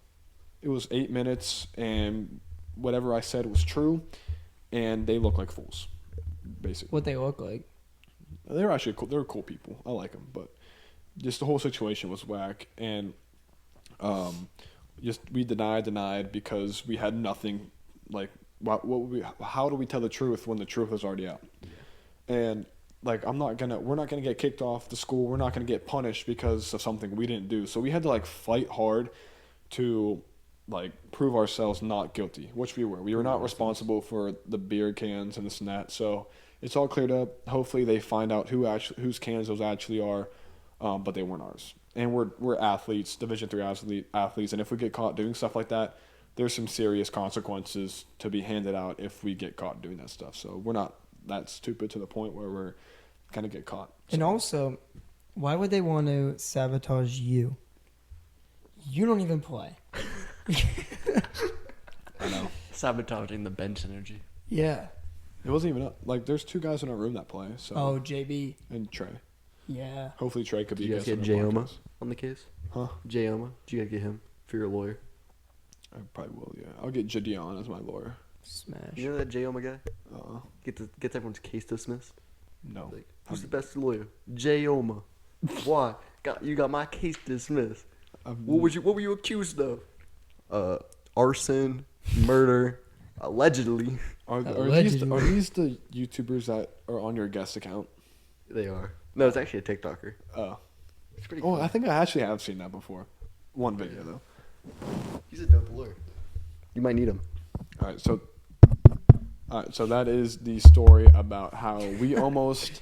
It was 8 minutes, and whatever I said was true, and they look like fools, basically. What they look like? They're actually cool. They're cool people. I like them, but just the whole situation was whack, and just we denied because we had nothing. Like, how do we tell the truth when the truth is already out? Yeah. And like, we're not gonna get kicked off the school. We're not gonna get punished because of something we didn't do. So we had to like fight hard to like prove ourselves not guilty, which we were. We were not responsible for the beer cans and this and that. So it's all cleared up. Hopefully they find out whose cans those actually are, but they weren't ours. And we're athletes, Division III athletes, and if we get caught doing stuff like that, there's some serious consequences to be handed out if we get caught doing that stuff. So we're not that stupid to the point where we're gonna get caught. So. And also, why would they want to sabotage you? You don't even play. I know. Sabotaging the bench energy. Yeah. It wasn't even like there's 2 guys in our room that play. So. Oh, JB. And Trey. Yeah. Hopefully Trey could be. Did you guys get J-Oma on the case? Huh? J-Oma? Did you guys get him for your lawyer? I probably will. Yeah, I'll get Jadion as my lawyer. Smash. You know that J-Oma guy? Uh. Gets everyone's case dismissed. No. Like, who's the best lawyer? J-Oma. Why? You got my case dismissed. What were you accused of? Arson, murder, allegedly. Are these the YouTubers that are on your guest account? They are. No, it's actually a TikToker. Oh. It's pretty cool. I think I actually have seen that before. One video though. He's a dope lawyer. You might need him. All right, so that is the story about how we almost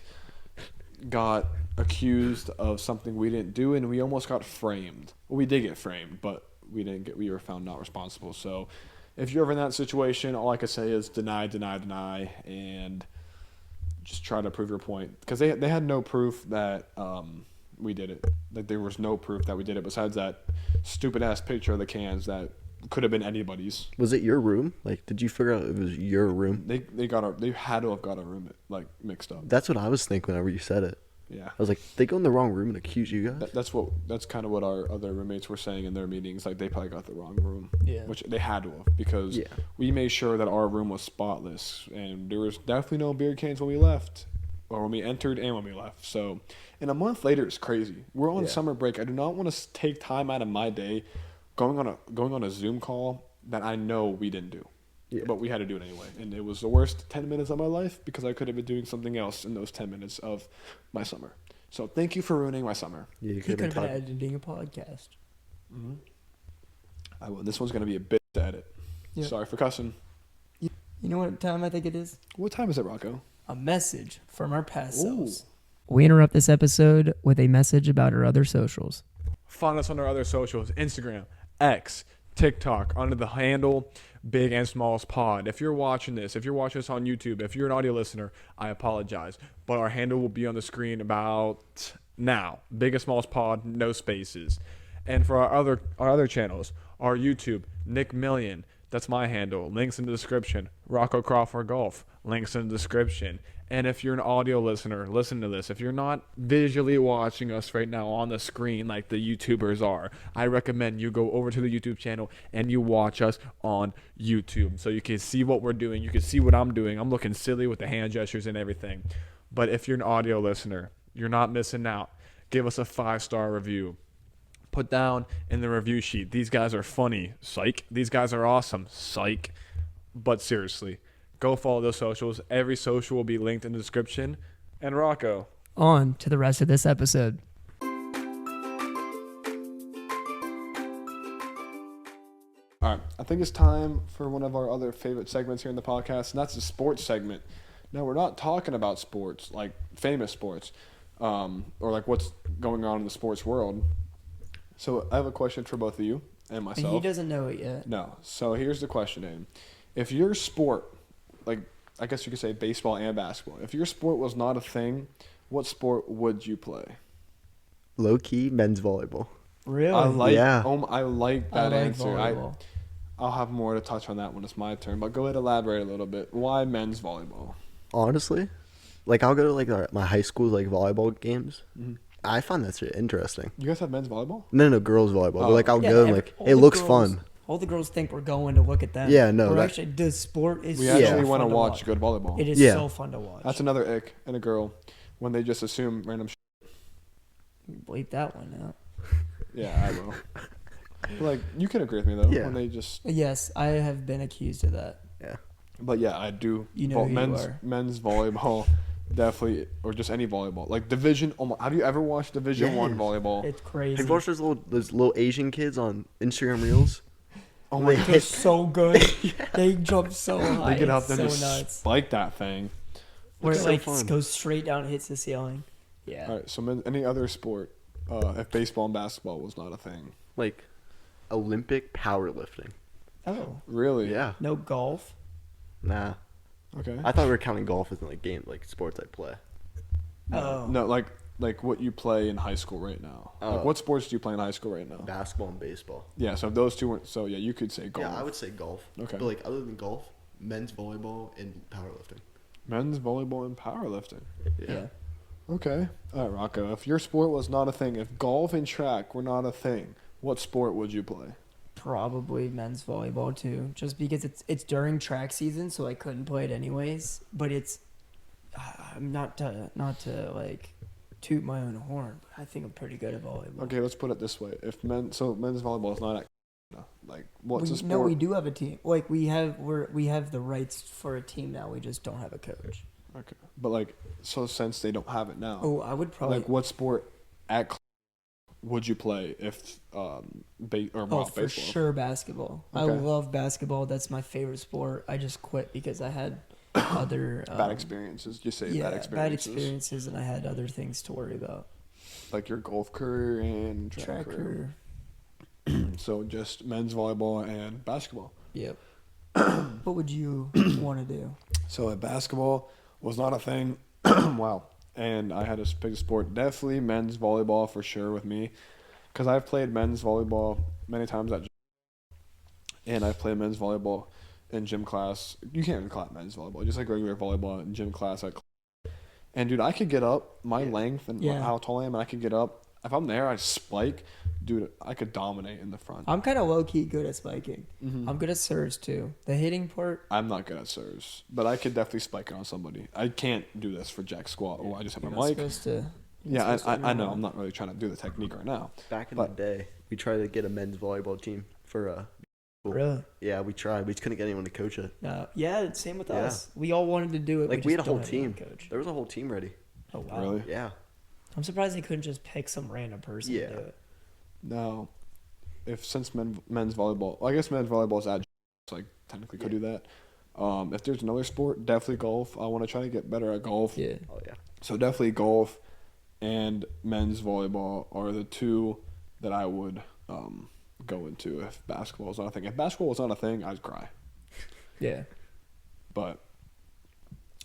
got accused of something we didn't do, and we almost got framed. Well, we did get framed, but we were found not responsible. So if you're ever in that situation, all I can say is deny, and just try to prove your point. Because they had no proof that we did it. Like, there was no proof that we did it besides that stupid-ass picture of the cans that could have been anybody's. Was it your room? Like, did you figure out it was your room? They had to have got our room like mixed up. That's what I was thinking whenever you said it. Yeah. I was like, they go in the wrong room and accuse you guys. That's kind of what our other roommates were saying in their meetings. Like they probably got the wrong room, Yeah. which they had to have because Yeah. we made sure that our room was spotless and there was definitely no beer cans when we left, or when we entered and when we left. So, and a month later is crazy. We're on Yeah. summer break. I do not want to take time out of my day going on a Zoom call that I know we didn't do. Yeah. But we had to do it anyway. And it was the worst 10 minutes of my life because I could have been doing something else in those 10 minutes of my summer. So thank you for ruining my summer. Yeah, you He could could have have been been editing a podcast. Mm-hmm. I will. This one's going to be a bit to edit. Yep. Sorry for cussing. You know what time I think it is? What time is it, Rocco? A message from our past selves. We interrupt this episode with a message about our other socials. Find us on our other socials, Instagram, X, TikTok, under the handle Big and Smalls Pod. If you're watching this on YouTube, if you're an audio listener, I apologize. But our handle will be on the screen about now. Big and Smalls Pod, no spaces. And for our other channels, our YouTube, Nick Million, that's my handle. Links in the description. Rocco Crawford Golf, links in the description. And if you're an audio listener, listen to this. If you're not visually watching us right now on the screen like the YouTubers are, I recommend you go over to the YouTube channel and you watch us on YouTube so you can see what we're doing. You can see what I'm doing. I'm looking silly with the hand gestures and everything. But if you're an audio listener, you're not missing out. Give us a 5-star review. Put down in the review sheet, these guys are funny. Psych. These guys are awesome. Psych. But seriously, go follow those socials. Every social will be linked in the description. And Rocco. On to the rest of this episode. All right, I think it's time for one of our other favorite segments here in the podcast, and that's the sports segment. Now, we're not talking about sports, like famous sports, or like what's going on in the sports world. So I have a question for both of you and myself. He doesn't know it yet. No. So here's the question, Aiden. If your sport, like I guess you could say baseball and basketball, if your sport was not a thing, what sport would you play? Low key men's volleyball. Really? I like Yeah. I like that answer. volleyball. I'll have more to touch on that when it's my turn, but go ahead and elaborate a little bit. Why men's volleyball? Honestly, like I'll go to like my high school like volleyball games. Mhm. I find that shit interesting. You guys have men's volleyball? No, girls volleyball. Oh. But like I'll Yeah, go and like all it the looks girls- fun. All the girls think we're going to look at them. Yeah, no, We're that- actually, the sport is We so actually fun want to to watch good volleyball. It is Yeah. so fun to watch. That's another ick in a girl when they just assume random shit. Bleep that one out. Yeah, I will. Like, you can agree with me, though. Yeah. When they just... Yes, I have been accused of that. Yeah. But yeah, I do. You know who you men's are. men's volleyball, definitely, or just any volleyball. Like Division. Oh my, have you ever watched Division One Yes. volleyball? It's crazy. Have you watched those little Asian kids on Instagram Reels? Oh They my They're god, so good. They jump so high. they get up It's there so and just nuts. spike that thing. Where it so like fun. goes straight down and hits the ceiling. Yeah. All right, so any other sport, if baseball and basketball was not a thing, Like Olympic powerlifting. Oh. really? Yeah. No golf. Nah. Okay. I thought we were counting golf as in like game like sports I play. Oh. No, like what you play in high school right now. Like Oh. what sports do you play in high school right now? Basketball and baseball. Yeah, so if those two weren't, so yeah, you could say golf. Yeah, I would say golf. Okay. But like other than golf, men's volleyball and powerlifting. Men's volleyball and powerlifting. Yeah. Okay. All right, Rocco. If your sport was not a thing, if golf and track were not a thing, what sport would you play? Probably men's volleyball too, just because it's during track season, so I couldn't play it anyways. But it's I'm not to like toot my own horn, but I think I'm pretty good at volleyball. Okay, let's put it this way: if men's volleyball is not at, like what's a sport? No, we do have a team. Like we have the rights for a team now. We just don't have a coach. Okay, but like so since they don't have it now, Oh, I would probably. like what sport at would you play if for baseball? sure basketball. I Okay. love basketball. That's my favorite sport. I just quit because I had other Bad experiences. Just say Yeah, bad experiences. and I had other things to worry about. Like your golf career and track career. So just men's volleyball and basketball. Yep. What would you want to do? So at basketball was not a thing. Wow. And I had to pick a sport. Definitely men's volleyball for sure with me. Because I've played men's volleyball many times at gym. And I've played men's volleyball in gym class. You can't even call it men's volleyball. Just like regular volleyball in gym class. And dude, I could get up my length and Yeah. how tall I am, and I could get up. If I'm there, I spike. Dude, I could dominate in the front. I'm kind of low key good at spiking. Mhm. I'm good at serves too. The hitting part, I'm not good at serves, but I could definitely spike it on somebody. I can't do this for jack squat. Oh, I just have you're my not mic. supposed to. Yeah, I know. I'm not really trying to do the technique right now. Back in But- the day, we tried to get a men's volleyball team for Really? yeah, we tried. We just couldn't get anyone to coach it. No. Yeah, same with Yeah. us. We all wanted to do it. Like, we just had a whole don't have anyone team. Coach. There was a whole team ready. Oh wow. Really? Yeah. I'm surprised they couldn't just pick some random person Yeah. to do it. No. Since men's volleyball, well, I guess men's volleyball is at, so I technically could do that. If there's another sport, definitely golf. I want to try to get better at golf. Yeah. Oh yeah. So definitely golf and men's volleyball are the two that I would go into if basketball was not a thing. If basketball was not a thing, I'd cry. Yeah. But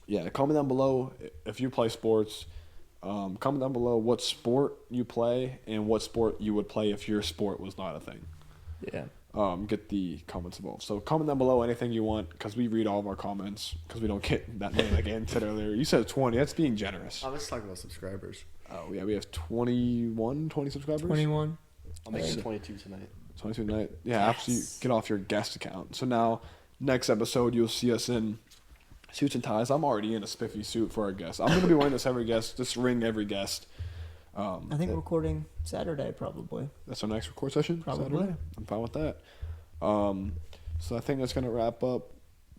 yeah, comment down below if you play sports. Comment down below what sport you play and what sport you would play if your sport was not a thing. Yeah. Get the comments involved. So comment down below anything you want because we read all of our comments because we don't get that many like Aiden said earlier. You said 20. That's being generous. I was talking about subscribers. Oh, yeah. We have 20 subscribers. 21. I'll make Nice. it 22 tonight. 22 tonight. Yeah, after you get off your guest account. So now, next episode, you'll see us in suits and ties. I'm already in a spiffy suit for our guest. I'm going to be wearing this every guest, this ring every guest. I think we're recording Saturday probably. That's our next record session? Probably. Saturday? I'm fine with that. So I think that's going to wrap up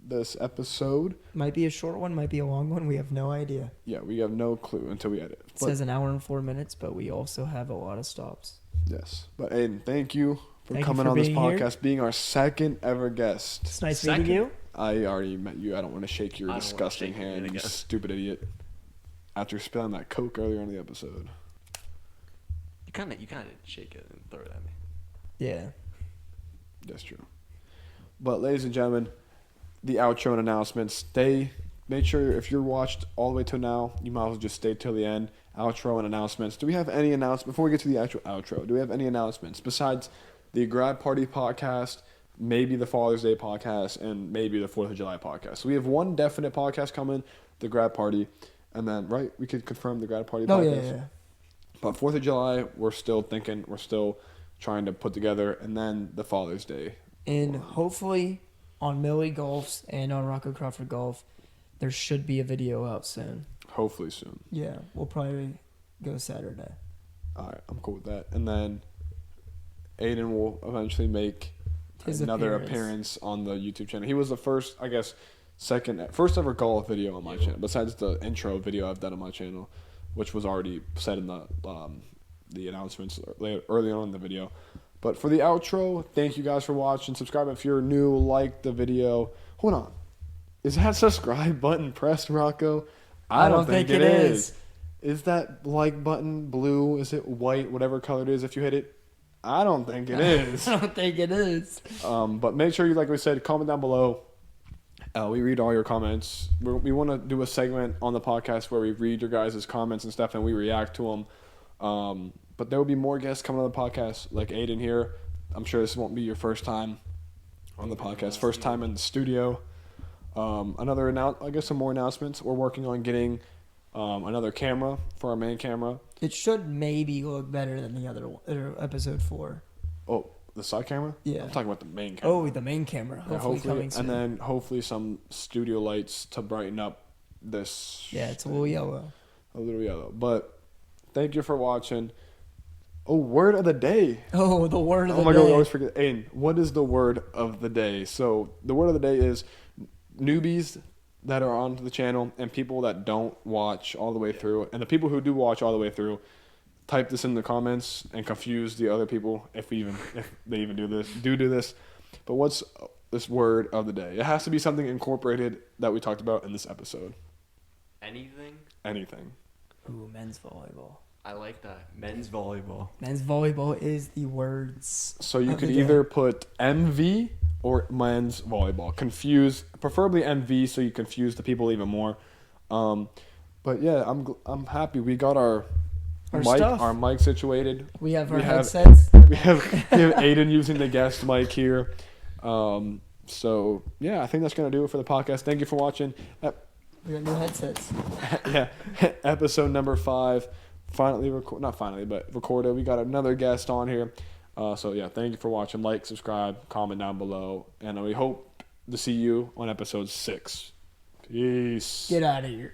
this episode. Might be a short one, might be a long one. We have no idea. Yeah, we have no clue until we edit. It says an hour and 4 minutes, but we also have a lot of stops. Yes. But Aiden, thank you for Thank you coming for on this being here. podcast, being our second ever guest. It's nice Second. meeting you. I already met you. I don't want to shake your I don't wanna disgusting shake your hand hand, you again. stupid idiot. After spilling that Coke earlier in the episode. You kind of did shake it and throw it at me. Yeah. That's true. But ladies and gentlemen, the outro and announcements. Make sure if you're watched all the way to now, you might as well just stay till the end. Outro and announcements. Do we have any announcements before we get to the actual outro? Do we have any announcements besides the Grad Party podcast, maybe the Father's Day podcast, and maybe the 4th of July podcast? So we have one definite podcast coming, the Grad Party, and then we could confirm the Grad Party Oh podcast. yeah. But 4th of July, we're still trying to put together, and then the Father's Day. And hopefully on Millie Golf's and on Rocco Crawford Golf, there should be a video out soon. Hopefully soon. Yeah, we'll probably go Saturday. All right, I'm cool with that. And then Aiden will eventually make His another appearance. on the YouTube channel. He was the first first ever golf video on my channel, besides the intro video I've done on my channel, which was already said in the announcements early on in the video. But for the outro, thank you guys for watching. Subscribe if you're new. Like the video. Hold on. Is that subscribe button pressed, Rocco? I don't think it is. Is that like button blue? Is it white? Whatever color it is, if you hit it. I don't think it is. I don't think it is. But make sure you, like we said, comment down below. We read all your comments. We want to do a segment on the podcast where we read your guys' comments and stuff and we react to them. But there will be more guests coming on the podcast, like Aiden here. I'm sure this won't be your first time on the podcast. First time in the studio. Some more announcements. We're working on getting another camera for our main camera. It should maybe look better than the other one, episode 4. Oh, the side camera? Yeah. I'm talking about the main camera. Oh, the main camera. Yeah, Hopefully coming soon. and then hopefully some studio lights to brighten up this. Yeah, it's a little yellow. A little yellow. But thank you for watching. Oh, word of the day. Oh, the word of the Oh my day. God, we always forget. Aiden, what is the word of the day? So the word of the day is newbies that are on the channel and people that don't watch all the way through. And the people who do watch all the way through, type this in the comments and confuse the other people if they even do this. But what's this word of the day? It has to be something incorporated that we talked about in this episode. Anything? Anything. Ooh, men's volleyball. I like that. Men's volleyball. Men's volleyball is the words. So you of could the day. either put MV or men's volleyball. Preferably MV, so you confuse the people even more. But yeah, I'm happy we got our mic situated. We have our we have- headsets. We have Aiden using the guest mic here. So yeah, I think that's gonna do it for the podcast. Thank you for watching. We got new headsets. Yeah, episode number 5. Recorded. We got another guest on here. So yeah, thank you for watching. Like, subscribe, comment down below, and we hope to see you on episode 6. Peace. Get out of here.